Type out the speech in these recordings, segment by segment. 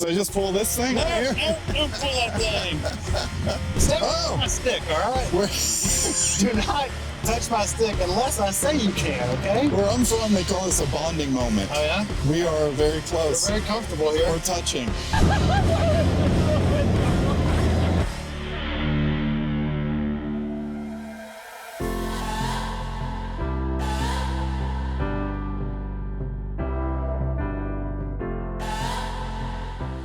So I just pull this thing No, right here? don't pull that thing. Stay away from my stick, all right? Do not touch my stick unless I say you can, okay? Where I'm from, they call this a bonding moment. Oh, yeah? We are very close. We're very comfortable here. We're touching.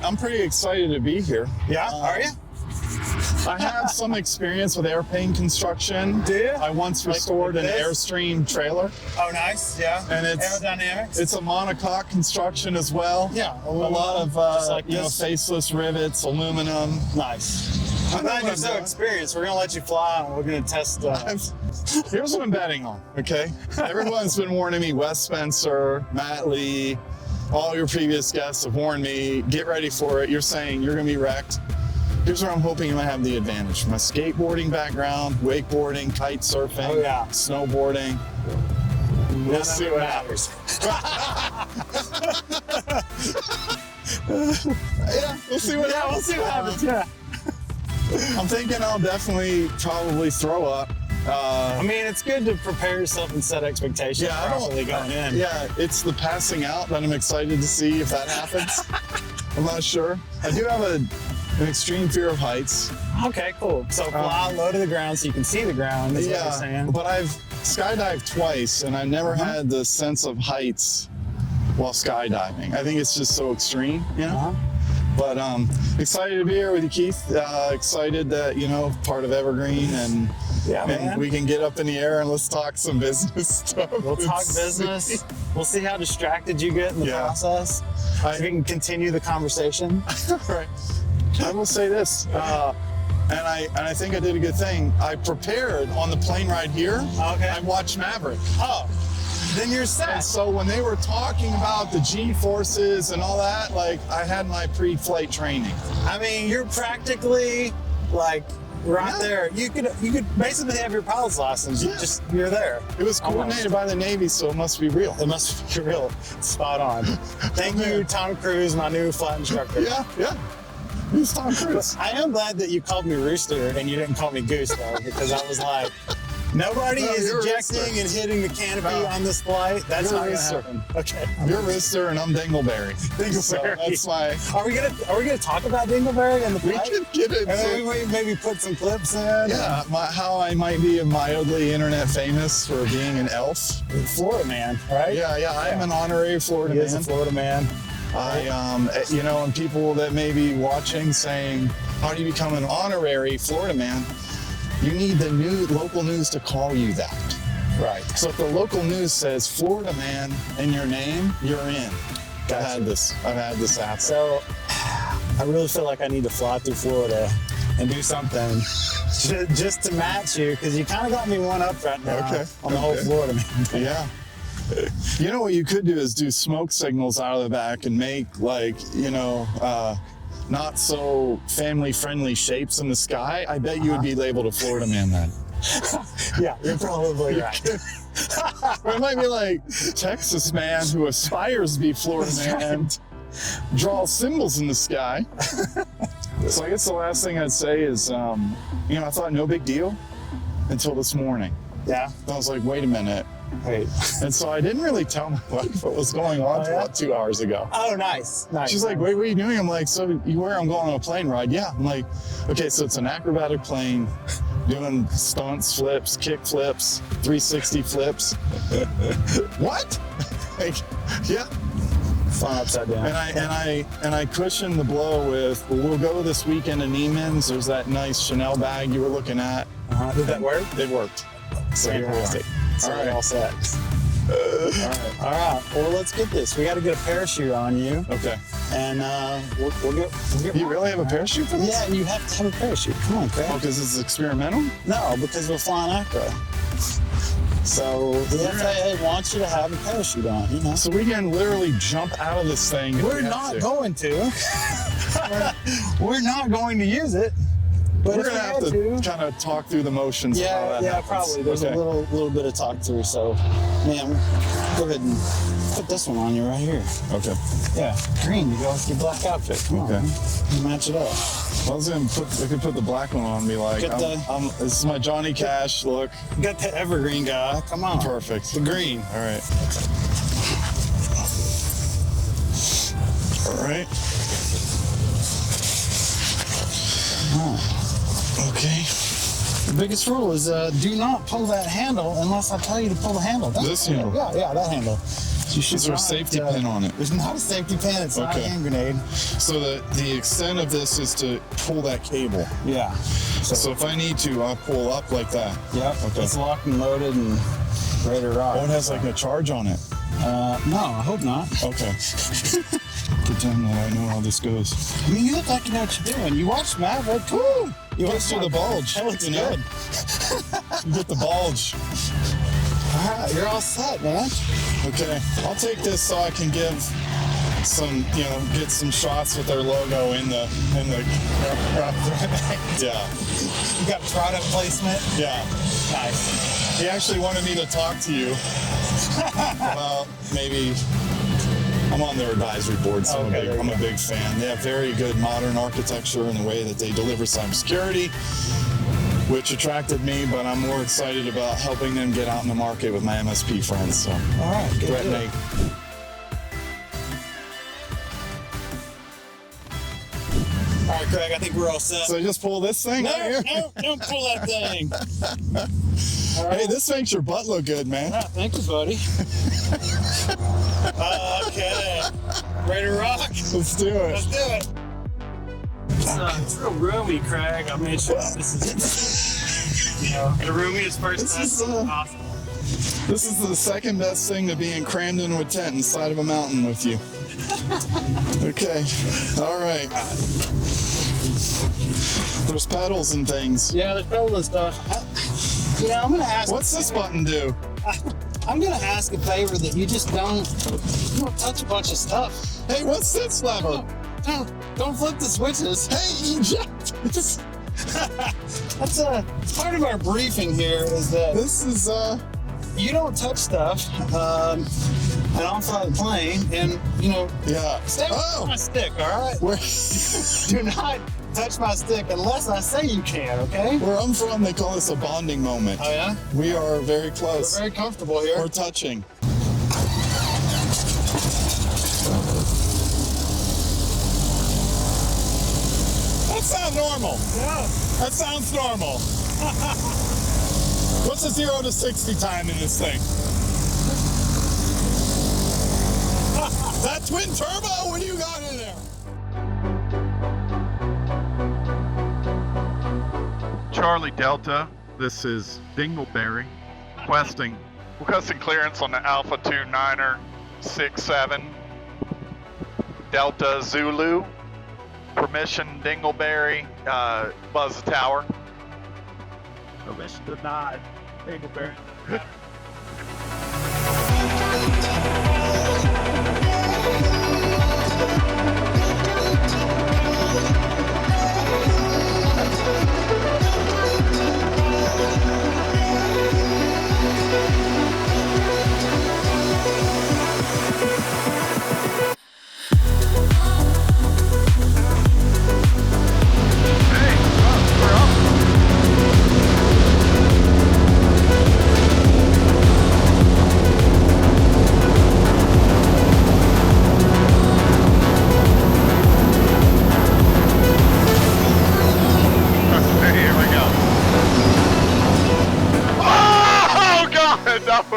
I'm pretty excited to be here. Yeah, are you? I have some experience with airplane construction. Do you? I once restored an Airstream trailer. Oh, nice, yeah. And aerodynamics. It's a monocoque construction as well. Yeah, a lot of faceless rivets, aluminum. Nice. I'm glad you're so experienced. We're gonna let you fly and we're gonna test. Here's what I'm betting on, okay? Everyone's been warning me, Wes Spencer, Matt Lee, all your previous guests have warned me, get ready for it. You're saying you're gonna be wrecked. Here's where I'm hoping I have the advantage. My skateboarding background, wakeboarding, kite surfing, snowboarding. We'll see what happens. Yeah, we'll see what happens. We'll see what happens, yeah. I'm thinking I'll definitely probably throw up. I mean, it's good to prepare yourself and set expectations properly going in. Yeah, it's the passing out that I'm excited to see if that happens. I'm not sure. I do have an extreme fear of heights. Okay, cool. So fly low to the ground so you can see the ground is what you're saying. But I've skydived twice and I've never had the sense of heights while skydiving. I think it's just so extreme, you know? But excited to be here with you, Keith. Excited that, you know, part of Evergreen and we can get up in the air and let's talk some business stuff. We'll talk business. We'll see how distracted you get in the process. So we can continue the conversation. Right. I will say this, and I think I did a good thing. I prepared on the plane ride here. Okay. I watched Maverick. Oh, then you're set. And so when they were talking about the G-forces and all that, like I had my pre-flight training. I mean, you're practically like right there. You could basically have your pilot's license. You're there. It was coordinated by the Navy, so it must be real. It must be real. Spot on. Thank you, Tom Cruise, my new flight instructor. Yeah. Who's Tom Cruise? I am glad that you called me Rooster and you didn't call me Goose, though, because I was like, nobody is ejecting and hitting the canopy on this flight. That's not going to happen. Okay. You're Rooster and I'm Dingleberry. Dingleberry. So that's my... Are we gonna talk about Dingleberry and the flight? We could get it. And maybe put some clips in. Yeah, how I might be mildly internet famous for being an elf. Florida man, right? Yeah. I'm an honorary Florida man. He is a Florida man. You know, and people that may be watching saying, how do you become an honorary Florida man? You need the local news to call you that. Right. So if the local news says Florida man in your name, you're in. Gotcha. I've had this happen. So I really feel like I need to fly through Florida and do something just to match you, because you kind of got me one up right now on the whole Florida man. Yeah. You know what you could do is do smoke signals out of the back and make not so family friendly shapes in the sky. I bet you would be labeled a Florida man then. Yeah, you're probably right. Or it might be like Texas man who aspires to be Florida man and draws symbols in the sky. So I guess the last thing I'd say is, I thought no big deal until this morning. Yeah. I was like, wait a minute. Wait. And so I didn't really tell my wife what was going on until about 2 hours ago. Oh, nice. She's like, wait, what are you doing? I'm like, so you where I'm going on a plane ride? Yeah. I'm like, okay, so it's an acrobatic plane doing stunts, flips, kick flips, 360 flips. What? Like, yeah. Fun upside down. And I cushioned the blow with, we'll go this weekend to Neiman's. There's that nice Chanel bag you were looking at. Did that work? It worked. So fantastic. All right. All set. All right. Well, let's get this. We got to get a parachute on you. Okay. And we'll get. You really have a parachute for this? Yeah, you have to have a parachute. Come on, Craig. Oh, because it's experimental? No, because we're flying acro. So the FAA wants you to have a parachute on, you know. So we can literally jump out of this thing. We're not going to. We're not going to use it. But We're if gonna we have had to kind of talk through the motions. of how Yeah, that yeah, happens. probably. There's Okay. a little bit of talk through. So, man, go ahead and put this one on you right here. Okay. Yeah, green. You go with your black outfit. Come on, Okay. man. You match it up. I was gonna I could put the black one on and be like, Get this is my Johnny Cash look. You got the Evergreen guy. Come on. Perfect. The green. All right. All right. Okay. The biggest rule is do not pull that handle unless I tell you to pull the handle. This handle? Yeah, that handle. So you should Is there a not, safety pin on it? There's not a safety pin. It's not a hand grenade. So the extent of this is to pull that cable. Yeah. So if I need to, I'll pull up like that. Yep. Okay. It's locked and loaded and ready to rock. Oh, it has like a charge on it. No, I hope not. Okay. Pretend that I know how this goes. I mean, you look like you know what you're doing. You watched Maverick. Woo! You Let's do the bulge. That looks you know? good. You get the bulge. All right, you're all set, man. Okay. I'll take this so I can give some, get some shots with their logo in the yeah. You got product placement. Yeah. Nice. He actually wanted me to talk to you about maybe. I'm on their advisory board, so Okay, I'm a big fan. They have very good modern architecture in the way that they deliver cybersecurity, which attracted me, but I'm more excited about helping them get out in the market with my MSP friends. So, All right, good. Brett Nate. All right, Craig, I think we're all set. So just pull this thing out here? No, don't pull that thing. Hey, this makes your butt look good, man. Yeah, thank you, buddy. Okay. Ready to rock? Let's do it. Let's do it. It's real roomy, Craig. I made sure this is, the roomiest person. This is, awesome. This is the second best thing to being crammed into a tent inside of a mountain with you. Okay. All right. There's pedals and things. Yeah, there's pedal and stuff. I'm gonna ask. What's this button do? I'm gonna ask a favor that you just don't touch a bunch of stuff. Hey, what's this lever? Don't flip the switches. Hey, eject. That's part of our briefing here is that This is you don't touch stuff and I'll fly the plane and yeah. stay with my stick, all right? Do not touch my stick unless I say you can, okay? Where I'm from, they call this a bonding moment. Oh yeah? We are very close. We're very comfortable here. We're touching. That sounds normal. Yeah. That sounds normal. What's the 0 to 60 time in this thing? That twin turbo? What do you got in there? Charlie Delta, this is Dingleberry, requesting clearance on the Alpha 29er 67 Delta Zulu. Permission Dingleberry, buzz the tower. Permission denied, Dingleberry.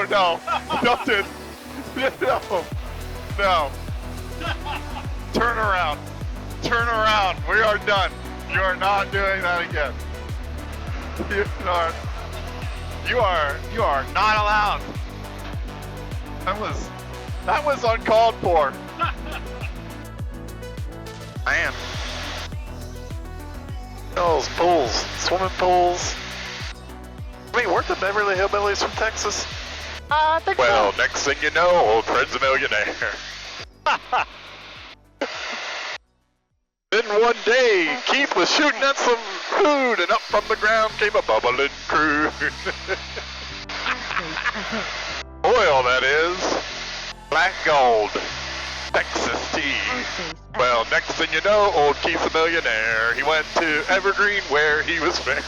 No, don't do it. No. Turn around. Turn around. We are done. You are not doing that again. You are not allowed. That was uncalled for. Man. Those pools, swimming pools. I mean, weren't the Beverly Hillbillies from Texas? I think so. Next thing you know, old Fred's a millionaire. Then one day, Keith was shooting at some food, and up from the ground came a bubbling crude. Oil, that is. Black gold. Texas tea. Well, next thing you know, old Keith's a millionaire. He went to Evergreen where he was fair.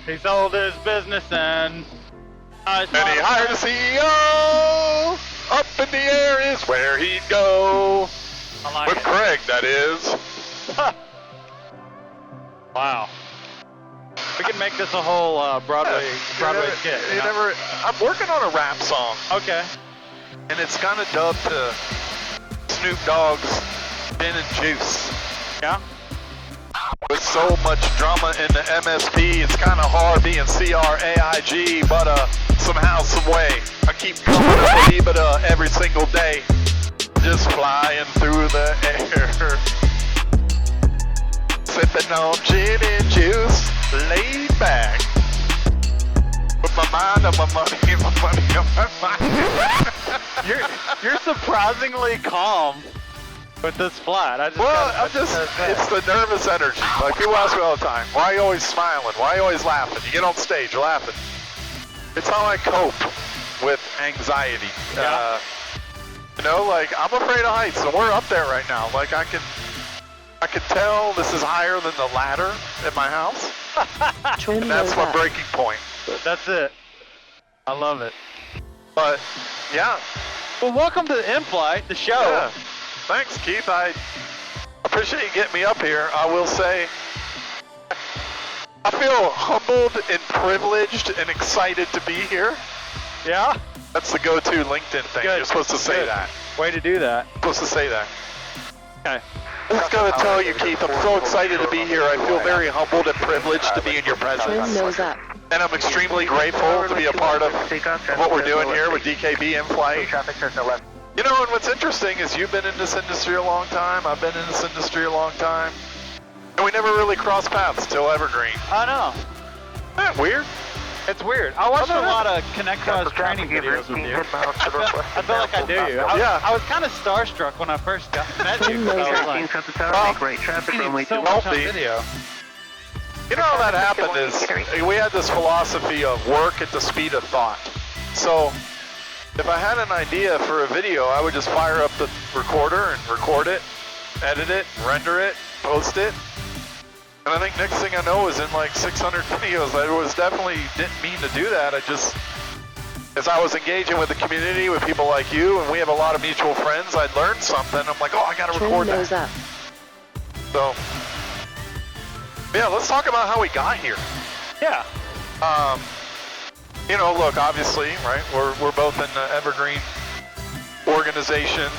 He sold his business and he hired a CEO. Up in the air is where he'd go. I like With it. Craig, that is. Wow. We can make this a whole Broadway skit. I'm working on a rap song, Okay. and it's kind of dubbed to Snoop Dogg's Gin and Juice. Yeah? With so much drama in the MSP, it's kind of hard being CRAIG, but somehow, some way, I keep coming to believe it every single day. Just flying through the air. Sipping on gin and juice, laid back. With my mind on my money, my money on my mind. You're surprisingly calm with this flat. It's the nervous energy. Like people ask me all the time, why are you always smiling? Why are you always laughing? You get on stage, you're laughing. It's how I cope with anxiety. Yeah. Like I'm afraid of heights, and we're up there right now. Like I can tell this is higher than the ladder at my house, and that's my breaking point. That's it. I love it. But yeah, Well, welcome to the InFlight, the show. yeah. Thanks, Keith. I appreciate you getting me up here. I will say, I feel humbled and privileged and excited to be here. Yeah? That's the go-to LinkedIn thing. Good. You're supposed to say Good. that. Way to do that. Supposed to say that. Okay. I was going to tell you, Keith, I'm so excited to be here. I feel very humbled and privileged to be in your presence. Nose up. And I'm extremely grateful to be a part of what we're doing here with DKB InFlight. You know, and what's interesting is you've been in this industry a long time. I've been in this industry a long time. And we never really crossed paths till Evergreen. I know. Isn't that weird? It's weird. I watched a lot of Connect Cross training videos with you. I feel like I do you. I was kind of starstruck when I first met you. I was like, Great traffic "You've so much on Healthy. video." You know how that happened is we had this philosophy of work at the speed of thought. So if I had an idea for a video, I would just fire up the recorder and record it, edit it, render it, post it. And I think next thing I know is in like 600 videos. I didn't mean to do that. As I was engaging with the community, with people like you, and we have a lot of mutual friends, I'd learned something. I'm like, oh, I gotta record that. Nose up. So, yeah, let's talk about how we got here. Yeah. Look, obviously, right, we're both in the Evergreen organization.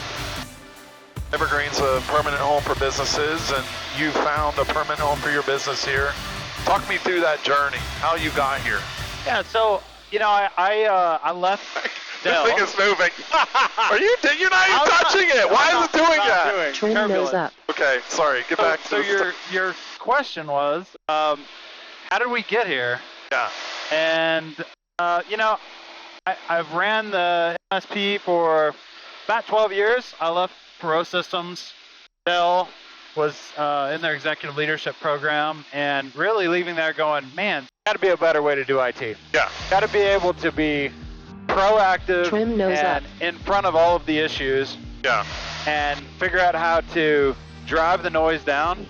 Evergreen's a permanent home for businesses, and you found a permanent home for your business here. Talk me through that journey, how you got here. Yeah, so, I left Dell. This thing is moving. You're not even touching it. Why is it doing that? Trim nose up. Okay, sorry, get back to So your question was, how did we get here? Yeah. And, I've ran the MSP for about 12 years. I left Pro Systems. Dell was in their executive leadership program, and really leaving there going, man, got to be a better way to do IT. Yeah. Got to be able to be proactive Trim nose and up. in front of all of the issues, Yeah. and figure out how to drive the noise down,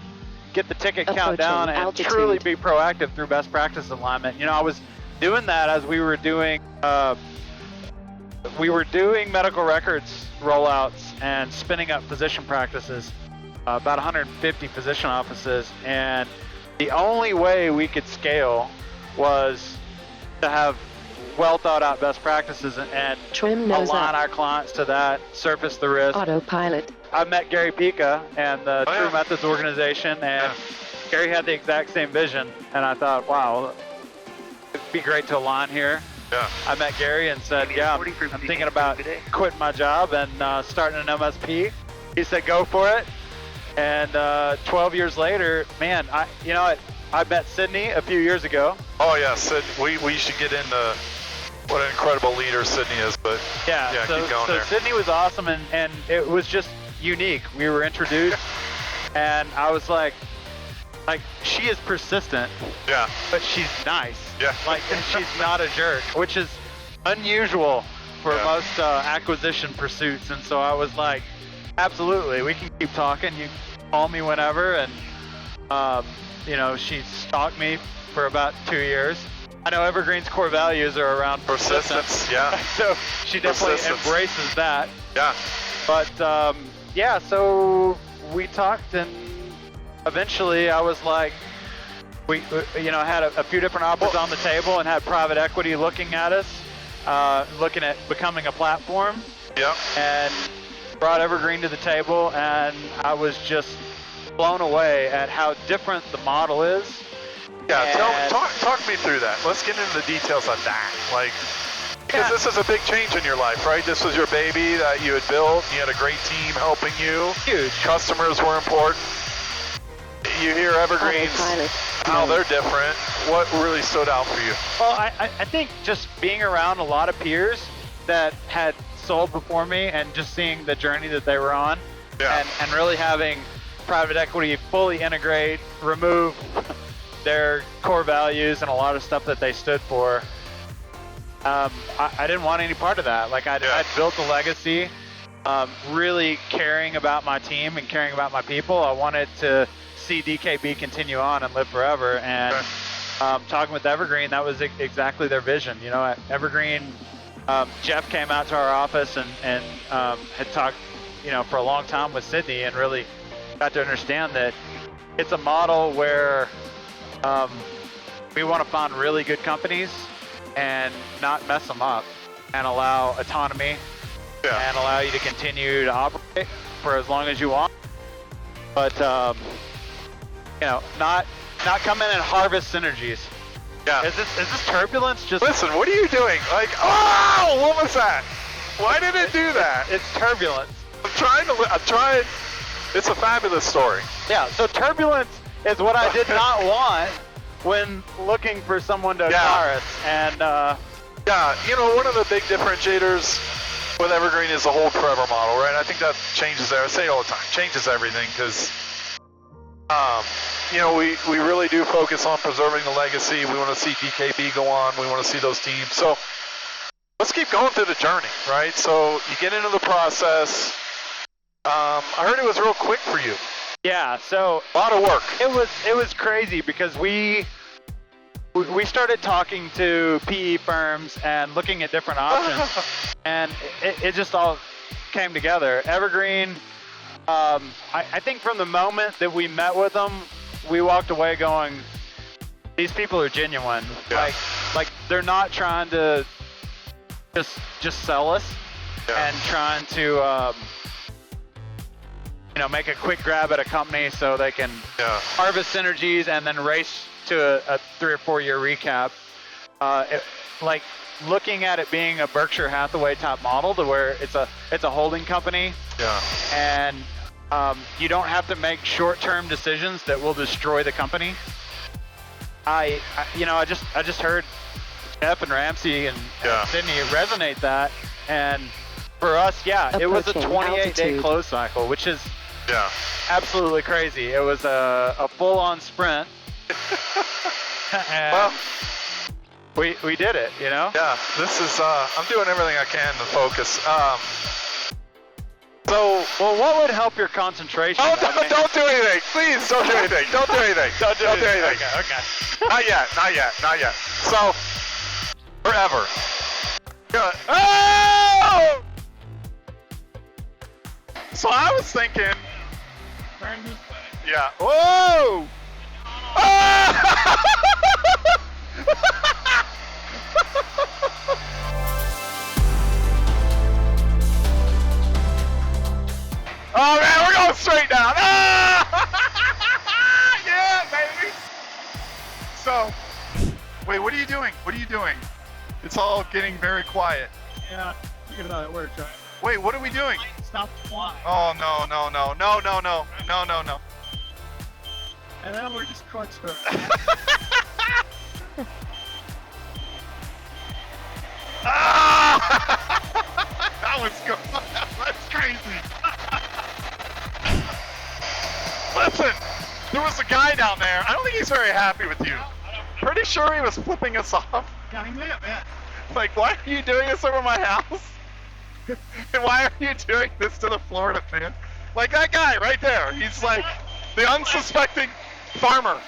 get the ticket count Approaching down, and altitude. truly be proactive through best practice alignment. I was doing that as we were doing medical records rollouts and spinning up physician practices, about 150 physician offices, and the only way we could scale was to have well thought out best practices and Trim nose align up. our clients to that, surface the risk. Autopilot. I met Gary Pica and the Oh, True yeah. Methods organization, and Gary had the exact same vision, and I thought, wow, it'd be great to align here. Yeah. I met Gary and said, yeah, I'm thinking about quitting my job and starting an MSP. He said, go for it. And 12 years later, man, I met Sydney a few years ago. Oh, yeah, Sid, we should get into what an incredible leader Sydney is, but Yeah, keep going so there. Sydney was awesome, and it was just unique. We were introduced And I was like, she is persistent. Yeah. But she's nice. Yeah. Like, she's not a jerk, which is unusual for Yeah. most acquisition pursuits. And so I was like, absolutely, we can keep talking. You can call me whenever. And, you know, she stalked me for about 2 years. I know Evergreen's core values are around persistence. Yeah. So she definitely embraces that. Yeah. But, yeah, so we talked, and eventually I was like, we you know, had a few different offers on the table and had private equity looking at us, looking at becoming a platform. Yeah. And brought Evergreen to the table, and I was just blown away at how different the model is. Yeah, talk me through that. Let's get into the details of that. Like, because this is a big change in your life, right? This was your baby that you had built. You had a great team helping you. Huge. Customers were important. You hear Evergreens, how they're different. What really stood out for you? Well, I think just being around a lot of peers that had sold before me and just seeing the journey that they were on, and really having private equity fully integrate, remove their core values and a lot of stuff that they stood for. I didn't want any part of that. Like, I'd built a legacy, really caring about my team and caring about my people. I wanted to see DKB continue on and live forever. And talking with Evergreen, that was exactly their vision. You know, at Evergreen, Jeff came out to our office and had talked, you know, for a long time with Sydney, and really got to understand that it's a model where we want to find really good companies and not mess them up, and allow autonomy and allow you to continue to operate for as long as you want. But you know, not come in and harvest synergies. Yeah. Is this turbulence? Just listen. What are you doing? Like, oh, what was that? Why did it do that? It's turbulence. I'm trying. It's a fabulous story. Yeah. So turbulence is what I did not want when looking for someone to acquire us. And yeah, you know, one of the big differentiators with Evergreen is the hold forever model, right? I think that changes there. I say it all the time, changes everything, because you know, we really do focus on preserving the legacy. We want to see DKB go on. We want to see those teams. So let's keep going through the journey, right? So you get into the process. I heard it was real quick for you. Yeah, so a lot of work. It was crazy because we started talking to PE firms and looking at different options, and it just all came together. Evergreen, I think from the moment that we met with them, we walked away going, these people are genuine. Yeah. Like they're not trying to just sell us and trying to you know, make a quick grab at a company so they can harvest synergies and then race to a 3 or 4 year recap. Like looking at it being a Berkshire Hathaway type model, to where it's a holding company. Yeah. And you don't have to make short-term decisions that will destroy the company. I just heard Jeff and Ramsey and Sydney resonate that, and for us, it was a 28-day close cycle, which is absolutely crazy. It was a full-on sprint, and well, we did it, you know? Yeah, this is, I'm doing everything I can to focus. So, well, what would help your concentration? Oh, don't do anything. Please, don't do anything. Don't do anything. Don't do anything. Okay. Not yet. So, forever. Oh! So I was thinking. Yeah. Whoa! Oh man, we're going straight down. Yeah, baby. So, wait, what are you doing? What are you doing? It's all getting very quiet. Yeah, you know how it works, right? Wait, what are we doing? Stop flying. Oh no. And then we're just crunch her. That was good. That's crazy. Listen, there was a guy down there. I don't think he's very happy with you. Pretty sure he was flipping us off. Yeah, he may have been. Like, why are you doing this over my house? And why are you doing this to the Florida fan? Like that guy right there. He's like the unsuspecting farmer.